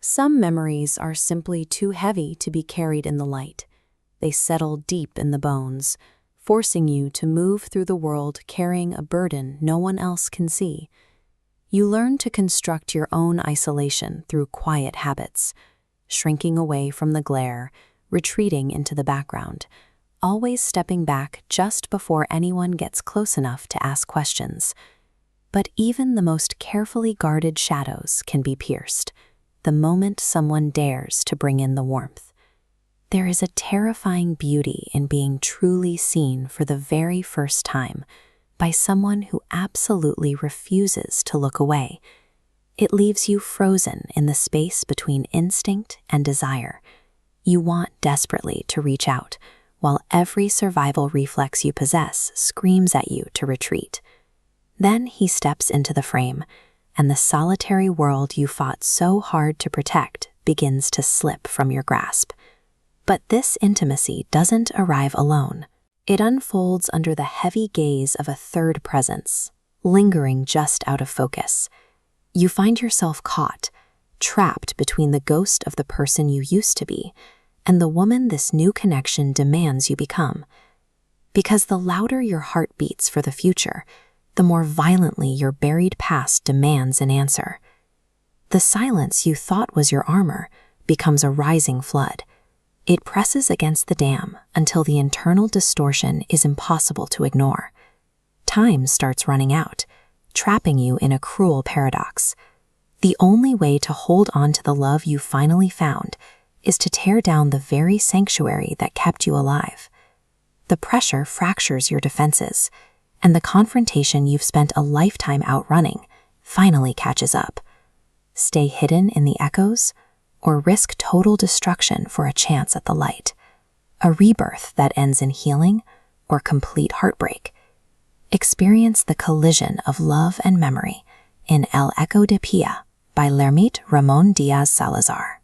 Some memories are simply too heavy to be carried in the light. They settle deep in the bones, forcing you to move through the world carrying a burden no one else can see. You learn to construct your own isolation through quiet habits, shrinking away from the glare, retreating into the background, always stepping back just before anyone gets close enough to ask questions. But even the most carefully guarded shadows can be pierced the moment someone dares to bring in the warmth. There is a terrifying beauty in being truly seen for the very first time by someone who absolutely refuses to look away. It leaves you frozen in the space between instinct and desire. You want desperately to reach out, while every survival reflex you possess screams at you to retreat. Then he steps into the frame, and the solitary world you fought so hard to protect begins to slip from your grasp. But this intimacy doesn't arrive alone. It unfolds under the heavy gaze of a third presence, lingering just out of focus. You find yourself caught, trapped between the ghost of the person you used to be and the woman this new connection demands you become. Because the louder your heart beats for the future, the more violently your buried past demands an answer. The silence you thought was your armor becomes a rising flood. It presses against the dam until the internal distortion is impossible to ignore. Time starts running out, trapping you in a cruel paradox. The only way to hold on to the love you finally found is to tear down the very sanctuary that kept you alive. The pressure fractures your defenses, and the confrontation you've spent a lifetime outrunning finally catches up. Stay hidden in the echoes, or risk total destruction for a chance at the light. A rebirth that ends in healing or complete heartbreak. Experience the collision of love and memory in El Eco de Pia by Lermite Ramon Diaz Salazar.